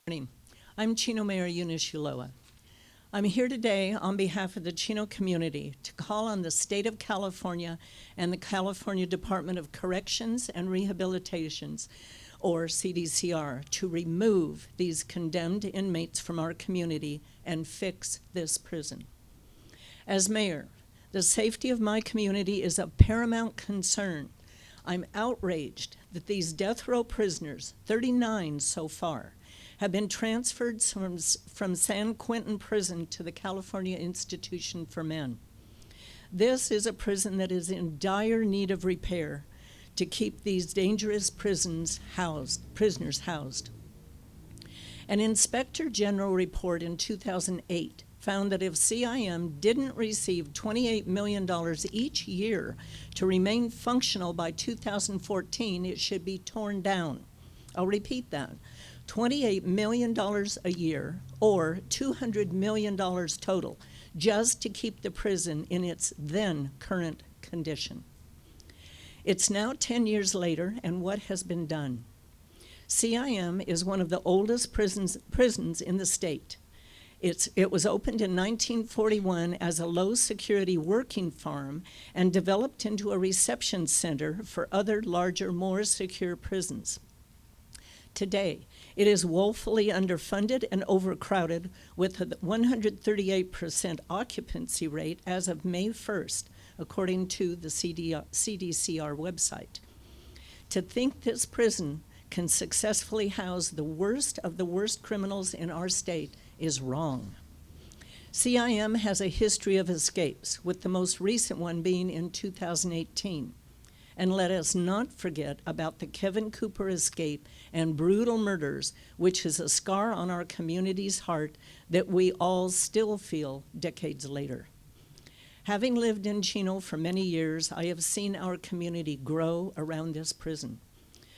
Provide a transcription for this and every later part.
Morning. I'm Chino Mayor Eunice Ulloa. I'm here today on behalf of the Chino community to call on the state of California and the California Department of Corrections and Rehabilitations, or CDCR, to remove these condemned inmates from our community and fix this prison. As mayor, the safety of my community is of paramount concern. I'm outraged that these death row prisoners, 39 so far, have been transferred from San Quentin Prison to the California Institution for Men. This is a prison that is in dire need of repair to keep these dangerous prisoners housed. An Inspector General report in 2008 found that if CIM didn't receive $28 million each year to remain functional by 2014, it should be torn down. I'll repeat that. $28 million a year, or $200 million total, just to keep the prison in its then current condition. It's now 10 years later, and what has been done? CIM is one of the oldest prisons in the state. It was opened in 1941 as a low-security working farm and developed into a reception center for other larger, more secure prisons. Today, it is woefully underfunded and overcrowded with a 138% occupancy rate as of May 1st, according to the CDCR website. To think this prison can successfully house the worst of the worst criminals in our state is wrong. CIM has a history of escapes, with the most recent one being in 2018. And let us not forget about the Kevin Cooper escape and brutal murders, which is a scar on our community's heart that we all still feel decades later. Having lived in Chino for many years, I have seen our community grow around this prison.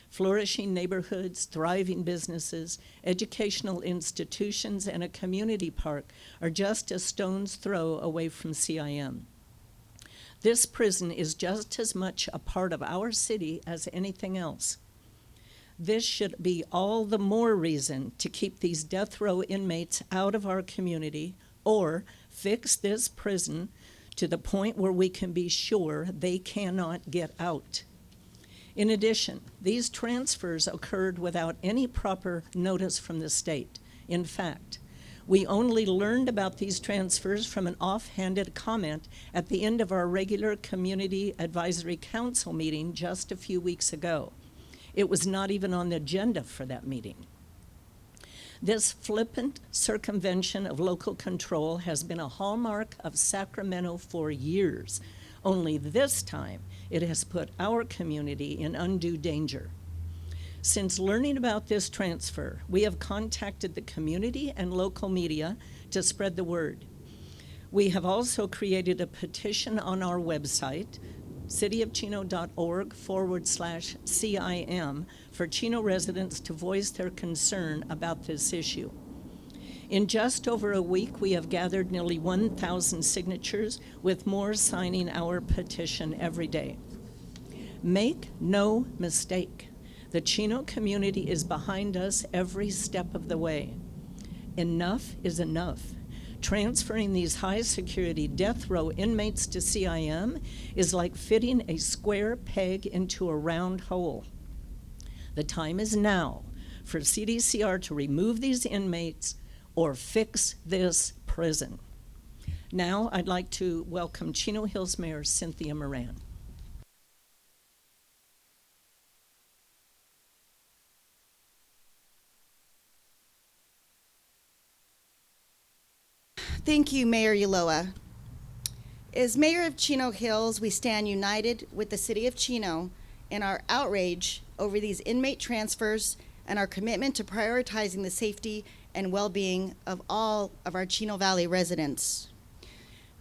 Flourishing neighborhoods, thriving businesses, educational institutions, and a community park are just a stone's throw away from CIM. This prison is just as much a part of our city as anything else. This should be all the more reason to keep these death row inmates out of our community, or fix this prison to the point where we can be sure they cannot get out. In addition, these transfers occurred without any proper notice from the state. In fact, we only learned about these transfers from an offhanded comment at the end of our regular Community Advisory Council meeting just a few weeks ago. It was not even on the agenda for that meeting. This flippant circumvention of local control has been a hallmark of Sacramento for years. Only this time, it has put our community in undue danger. Since learning about this transfer, we have contacted the community and local media to spread the word. We have also created a petition on our website, cityofchino.org/CIM, for Chino residents to voice their concern about this issue. In just over a week, we have gathered nearly 1,000 signatures, with more signing our petition every day. Make no mistake. The Chino community is behind us every step of the way. Enough is enough. Transferring these high-security death row inmates to CIM is like fitting a square peg into a round hole. The time is now for CDCR to remove these inmates or fix this prison. Now I'd like to welcome Chino Hills Mayor Cynthia Moran. Thank you, Mayor Ulloa. As Mayor of Chino Hills, we stand united with the City of Chino in our outrage over these inmate transfers and our commitment to prioritizing the safety and well-being of all of our Chino Valley residents.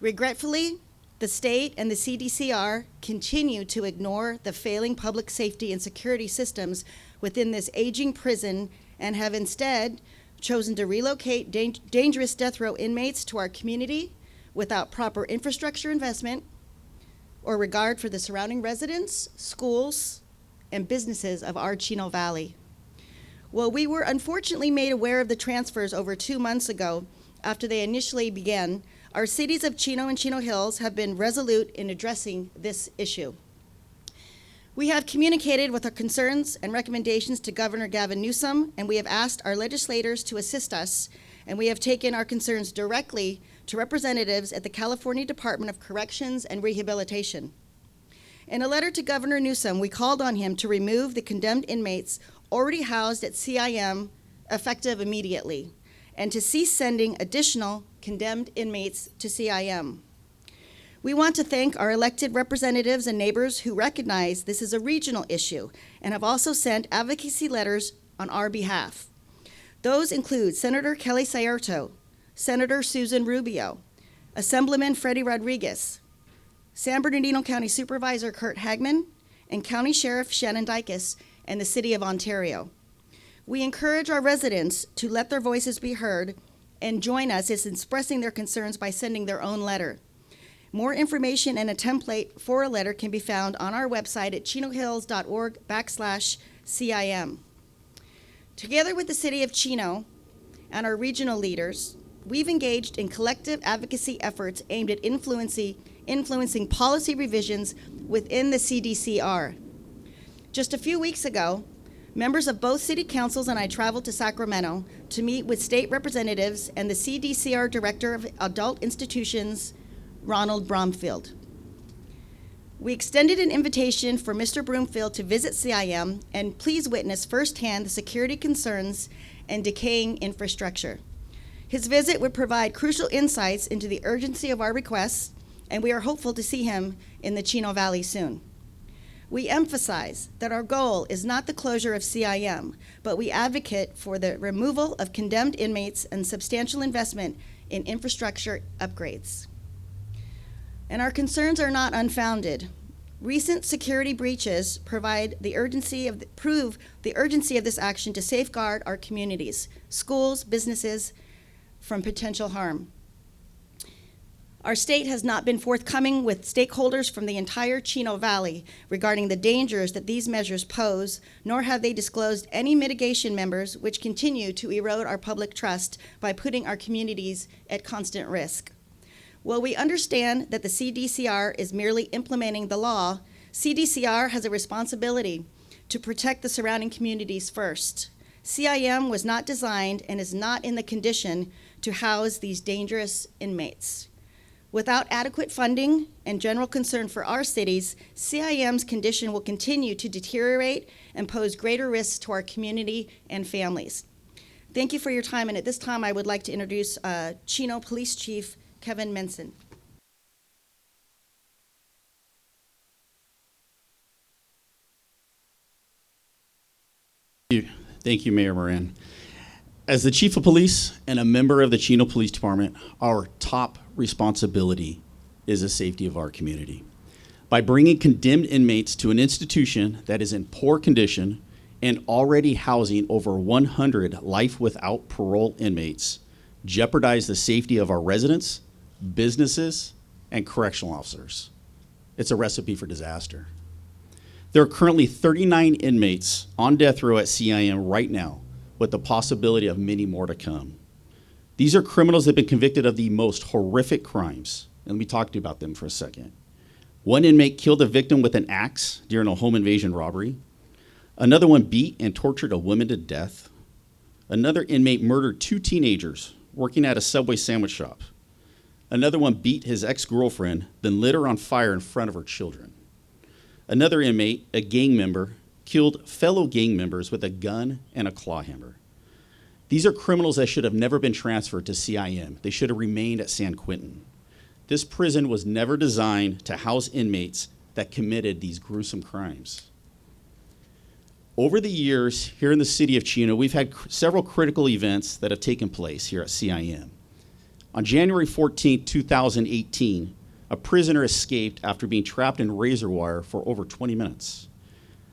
Regretfully, the state and the CDCR continue to ignore the failing public safety and security systems within this aging prison and have instead chosen to relocate dangerous death row inmates to our community without proper infrastructure investment or regard for the surrounding residents, schools, and businesses of our Chino Valley. Well, we were unfortunately made aware of the transfers over 2 months ago after they initially began. Our cities of Chino and Chino Hills have been resolute in addressing this issue. We have communicated with our concerns and recommendations to Governor Gavin Newsom, and we have asked our legislators to assist us, and we have taken our concerns directly to representatives at the California Department of Corrections and Rehabilitation. In a letter to Governor Newsom, we called on him to remove the condemned inmates already housed at CIM effective immediately, and to cease sending additional condemned inmates to CIM. We want to thank our elected representatives and neighbors who recognize this is a regional issue and have also sent advocacy letters on our behalf. Those include Senator Kelly Sayerto, Senator Susan Rubio, Assemblyman Freddie Rodriguez, San Bernardino County Supervisor Kurt Hagman, and County Sheriff Shannon Dykes, and the City of Ontario. We encourage our residents to let their voices be heard and join us in expressing their concerns by sending their own letter. More information and a template for a letter can be found on our website at chinohills.org/CIM. Together with the City of Chino and our regional leaders, we've engaged in collective advocacy efforts aimed at influencing policy revisions within the CDCR. Just a few weeks ago, members of both city councils and I traveled to Sacramento to meet with state representatives and the CDCR Director of Adult Institutions, Ronald Bromfield. We extended an invitation for Mr. Broomfield to visit CIM and please witness firsthand the security concerns and decaying infrastructure. His visit would provide crucial insights into the urgency of our requests, and we are hopeful to see him in the Chino Valley soon. We emphasize that our goal is not the closure of CIM, but we advocate for the removal of condemned inmates and substantial investment in infrastructure upgrades. And our concerns are not unfounded. Recent security breaches prove the urgency of this action to safeguard our communities, schools, businesses from potential harm. Our state has not been forthcoming with stakeholders from the entire Chino Valley regarding the dangers that these measures pose, nor have they disclosed any mitigation measures which continue to erode our public trust by putting our communities at constant risk. While we understand that the CDCR is merely implementing the law, CDCR has a responsibility to protect the surrounding communities first. CIM was not designed and is not in the condition to house these dangerous inmates. Without adequate funding and general concern for our cities, CIM's condition will continue to deteriorate and pose greater risks to our community and families. Thank you for your time, and at this time I would like to introduce Chino Police Chief Kevin Mensen. Thank you, Mayor Moran. As the Chief of Police and a member of the Chino Police Department, our top responsibility is the safety of our community. By bringing condemned inmates to an institution that is in poor condition and already housing over 100 life without parole inmates, jeopardize the safety of our residents, businesses, and correctional officers. It's a recipe for disaster. There are currently 39 inmates on death row at CIM right now, with the possibility of many more to come. These are criminals that have been convicted of the most horrific crimes, and let me talk to you about them for a second. One inmate killed a victim with an axe during a home invasion robbery. Another one beat and tortured a woman to death. Another inmate murdered 2 teenagers working at a Subway sandwich shop. Another one beat his ex-girlfriend, then lit her on fire in front of her children. Another inmate, a gang member, killed fellow gang members with a gun and a claw hammer. These are criminals that should have never been transferred to CIM. They should have remained at San Quentin. This prison was never designed to house inmates that committed these gruesome crimes. Over the years, here in the city of Chino, we've had several critical events that have taken place here at CIM. On January 14, 2018, a prisoner escaped after being trapped in razor wire for over 20 minutes.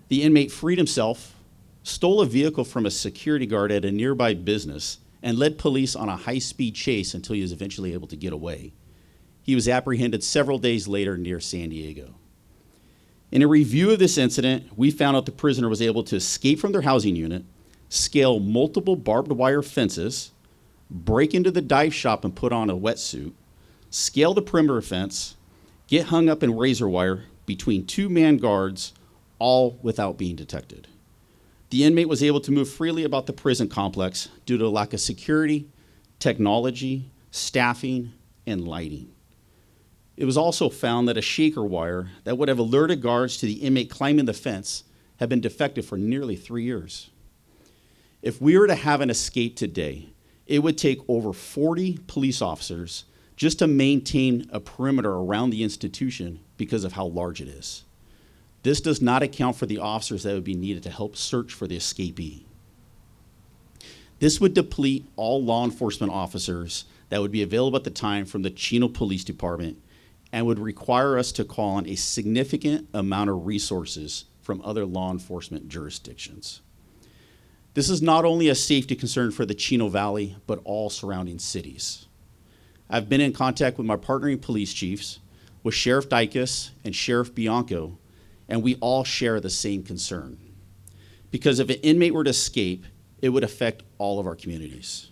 The inmate freed himself, stole a vehicle from a security guard at a nearby business, and led police on a high-speed chase until he was eventually able to get away. He was apprehended several days later near San Diego. In a review of this incident, we found out the prisoner was able to escape from their housing unit, scale multiple barbed wire fences, break into the dive shop and put on a wetsuit, scale the perimeter fence, get hung up in razor wire between two man guards, all without being detected. The inmate was able to move freely about the prison complex due to a lack of security, technology, staffing, and lighting. It was also found that a shaker wire that would have alerted guards to the inmate climbing the fence had been defective for nearly 3 years. If we were to have an escape today, it would take over 40 police officers just to maintain a perimeter around the institution because of how large it is. This does not account for the officers that would be needed to help search for the escapee. This would deplete all law enforcement officers that would be available at the time from the Chino Police Department and would require us to call on a significant amount of resources from other law enforcement jurisdictions. This is not only a safety concern for the Chino Valley, but all surrounding cities. I've been in contact with my partnering police chiefs, with Sheriff Dicus and Sheriff Bianco, and we all share the same concern. Because if an inmate were to escape, it would affect all of our communities.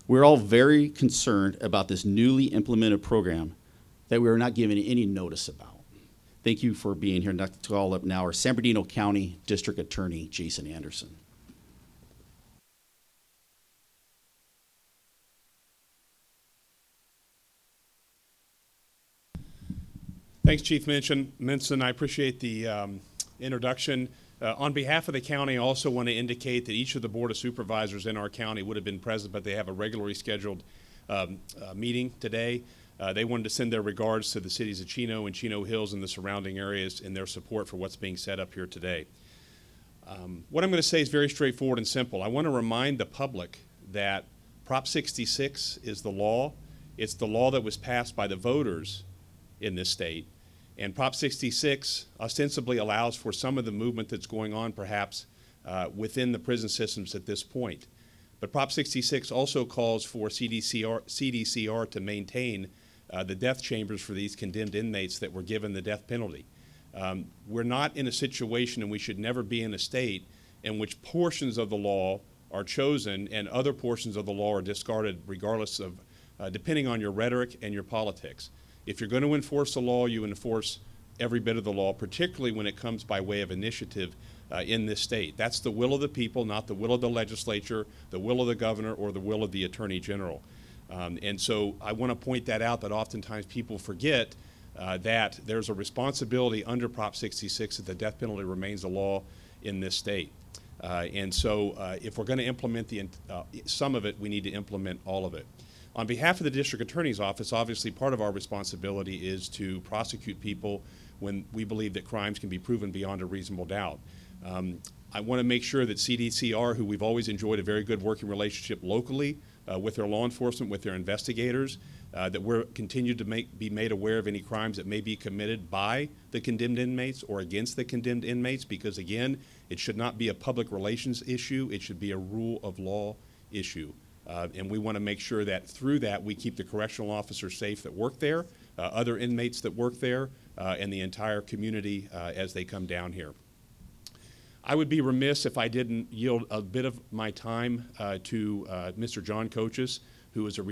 We're all very concerned about this newly implemented program that we are not given any notice about. Thank you for being here. Next to call up now our San Bernardino County District Attorney, Jason Anderson. Thanks, Chief Mensen. I appreciate the introduction. On behalf of the county, I also want to indicate that each of the Board of Supervisors in our county would have been present, but they have a regularly scheduled meeting today. They wanted to send their regards to the cities of Chino and Chino Hills and the surrounding areas in their support for what's being set up here today. What I'm going to say is very straightforward and simple. I want to remind the public that Prop 66 is the law. It's the law that was passed by the voters in this state. And Prop 66 ostensibly allows for some of the movement that's going on perhaps within the prison systems at this point. But Prop 66 also calls for CDCR to maintain the death chambers for these condemned inmates that were given the death penalty. We're not in a situation, and we should never be in a state, in which portions of the law are chosen and other portions of the law are discarded regardless of, depending on your rhetoric and your politics. If you're going to enforce the law, you enforce every bit of the law, particularly when it comes by way of initiative in this state. That's the will of the people, not the will of the legislature, the will of the governor, or the will of the attorney general. And so I want to point that out, that oftentimes people forget that there's a responsibility under Prop 66 that the death penalty remains a law in this state. And so if we're going to implement some of it, we need to implement all of it. On behalf of the District Attorney's Office, obviously part of our responsibility is to prosecute people when we believe that crimes can be proven beyond a reasonable doubt. I want to make sure that CDCR, who we've always enjoyed a very good working relationship locally with their law enforcement, with their investigators, that we're continued to be made aware of any crimes that may be committed by the condemned inmates or against the condemned inmates, because again, it should not be a public relations issue, it should be a rule of law issue. And we want to make sure that through that we keep the correctional officers safe that work there, other inmates that work there, and the entire community as they come down here. I would be remiss if I didn't yield a bit of my time to Mr. John Kochis, who is a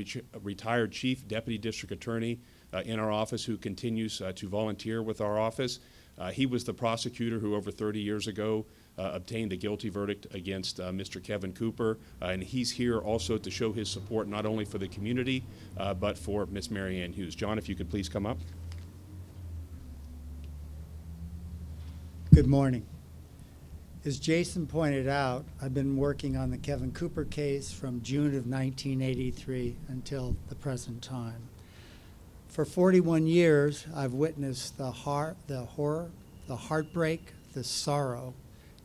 retired Chief Deputy District Attorney in our office, who continues to volunteer with our office. He was the prosecutor who over 30 years ago obtained a guilty verdict against Mr. Kevin Cooper, and he's here also to show his support not only for the community, but for Miss Mary Ann Hughes. John, if you could please come up. Good morning. As Jason pointed out, I've been working on the Kevin Cooper case from June of 1983 until the present time. For 41 years, I've witnessed the horror, the heartbreak, the sorrow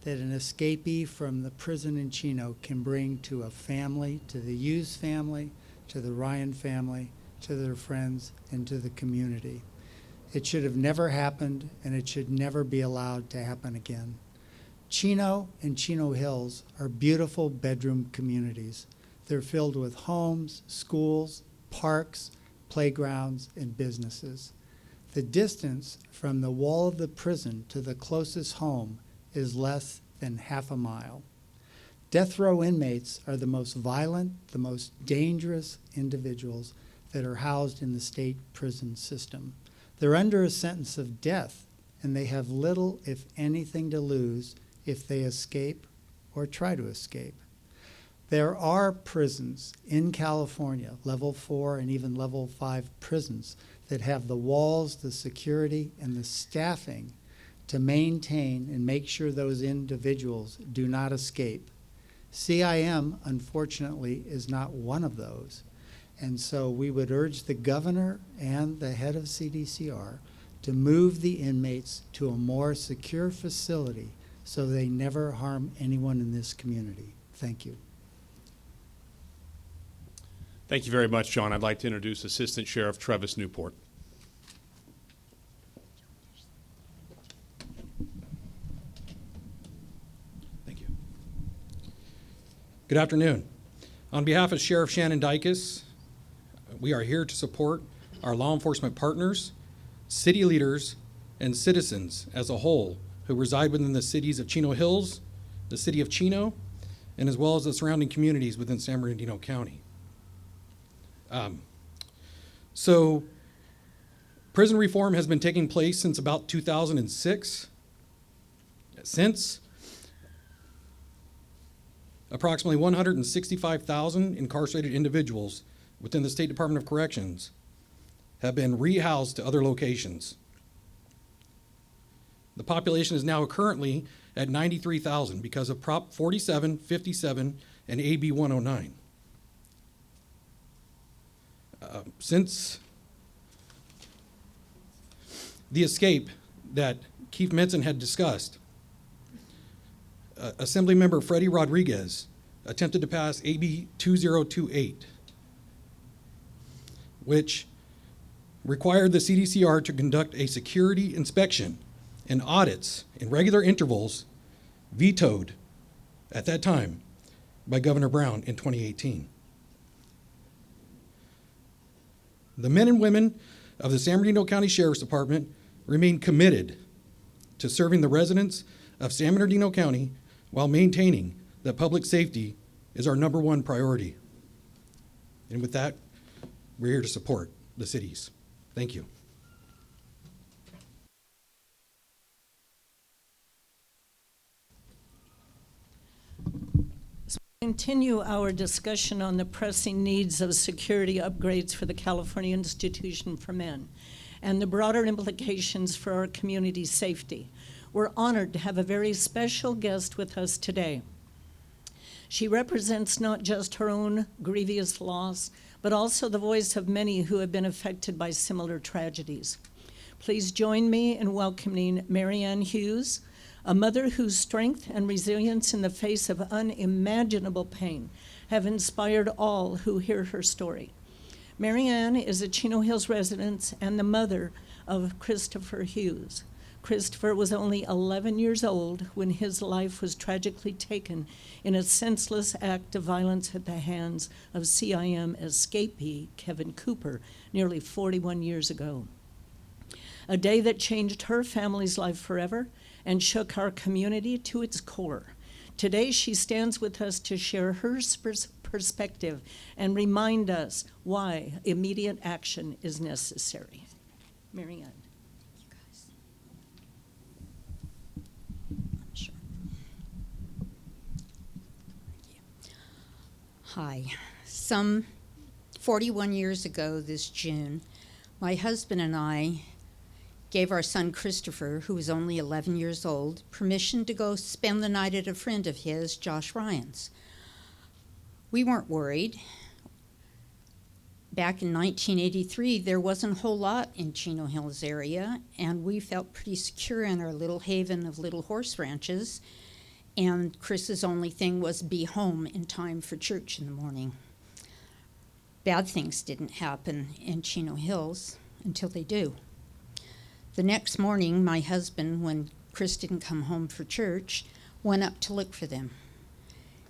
that an escapee from the prison in Chino can bring to a family, to the Hughes family, to the Ryan family, to their friends, and to the community. It should have never happened, and it should never be allowed to happen again. Chino and Chino Hills are beautiful bedroom communities. They're filled with homes, schools, parks, playgrounds, and businesses. The distance from the wall of the prison to the closest home is less than half a mile. Death row inmates are the most violent, the most dangerous individuals that are housed in the state prison system. They're under a sentence of death, and they have little, if anything, to lose if they escape or try to escape. There are prisons in California, level 4 and even level 5 prisons, that have the walls, the security, and the staffing to maintain and make sure those individuals do not escape. CIM, unfortunately, is not one of those. And so we would urge the governor and the head of CDCR to move the inmates to a more secure facility so they never harm anyone in this community. Thank you. Thank you very much, John. I'd like to introduce Assistant Sheriff Travis Newport. Thank you. Good afternoon. On behalf of Sheriff Shannon Dykes, we are here to support our law enforcement partners, city leaders, and citizens as a whole who reside within the cities of Chino Hills, the city of Chino, and as well as the surrounding communities within San Bernardino County. So prison reform has been taking place since about 2006. Since approximately 165,000 incarcerated individuals within the State Department of Corrections have been rehoused to other locations. The population is now currently at 93,000 because of Prop 47, 57, and AB 109. Since the escape that Chief Mensen had discussed, Assemblymember Freddie Rodriguez attempted to pass AB 2028, which required the CDCR to conduct a security inspection and audits in regular intervals, vetoed at that time by Governor Brown in 2018. The men and women of the San Bernardino County Sheriff's Department remain committed to serving the residents of San Bernardino County while maintaining that public safety is our #1 priority. And with that, we're here to support the cities. Thank you. Continue our discussion on the pressing needs of security upgrades for the California Institution for Men and the broader implications for our community's safety. We're honored to have a very special guest with us today. She represents not just her own grievous loss, but also the voice of many who have been affected by similar tragedies. Please join me in welcoming Marianne Hughes, a mother whose strength and resilience in the face of unimaginable pain have inspired all who hear her story. Marianne is a Chino Hills resident and the mother of Christopher Hughes. Christopher was only 11 years old when his life was tragically taken in a senseless act of violence at the hands of CIM escapee Kevin Cooper nearly 41 years ago. A day that changed her family's life forever and shook our community to its core. Today, she stands with us to share her perspective and remind us why immediate action is necessary. Marianne. You guys. I'm sure. Thank you. Hi. Some 41 years ago this June, my husband and I gave our son Christopher, who was only 11 years old, permission to go spend the night at a friend of his, Josh Ryan's. We weren't worried. Back in 1983, there wasn't a whole lot in Chino Hills area, and we felt pretty secure in our little haven of little horse ranches, and Chris's only thing was be home in time for church in the morning. Bad things didn't happen in Chino Hills until they do. The next morning, my husband, when Chris didn't come home for church, went up to look for them.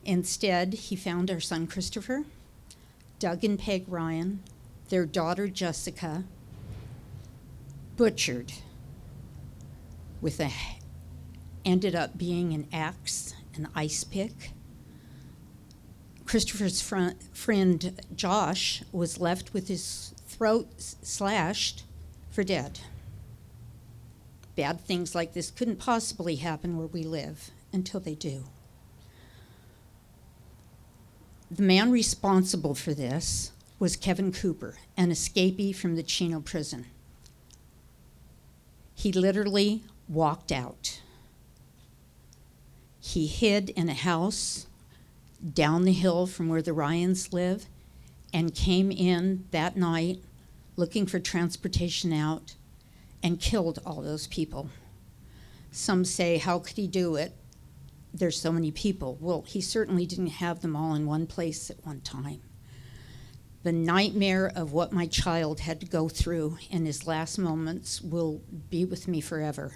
Instead, he found our son Christopher, Doug and Peg Ryan, their daughter Jessica, butchered with ended up being an axe, an ice pick, Christopher's friend Josh was left with his throat slashed for dead. Bad things like this couldn't possibly happen where we live until they do. The man responsible for this was Kevin Cooper, an escapee from the Chino prison. He literally walked out. He hid in a house down the hill from where the Ryans live and came in that night looking for transportation out and killed all those people. Some say, how could he do it? There's so many people. Well, he certainly didn't have them all in one place at one time. The nightmare of what my child had to go through in his last moments will be with me forever.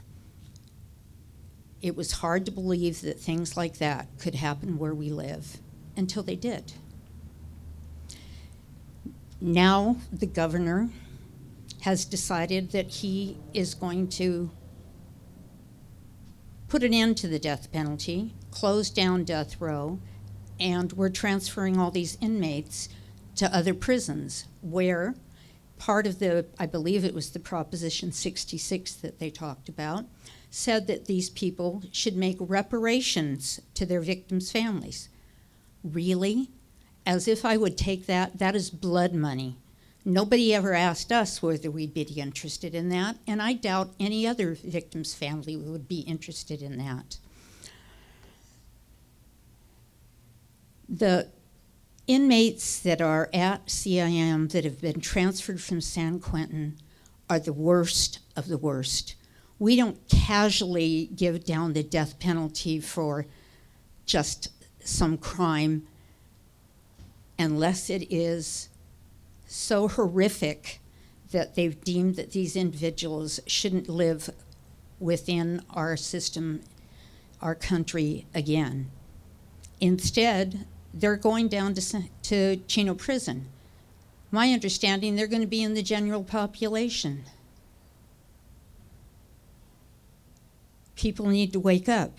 It was hard to believe that things like that could happen where we live until they did. Now the governor has decided that he is going to put an end to the death penalty, close down death row, and we're transferring all these inmates to other prisons where part of the, I believe it was the Proposition 66 that they talked about, said that these people should make reparations to their victims' families. Really? As if I would take that? That is blood money. Nobody ever asked us whether we'd be interested in that, and I doubt any other victim's family would be interested in that. The inmates that are at CIM that have been transferred from San Quentin are the worst of the worst. We don't casually give down the death penalty for just some crime unless it is so horrific that they've deemed that these individuals shouldn't live within our system, our country again. Instead, they're going down to Chino Prison. My understanding, they're going to be in the general population. People need to wake up.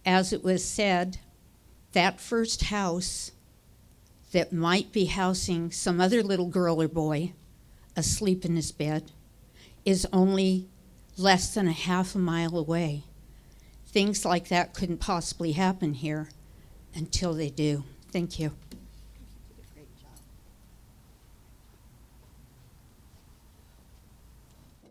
As it was said, that first house that might be housing some other little girl or boy asleep in his bed is only less than a half a mile away. Things like that couldn't possibly happen here until they do. Thank you.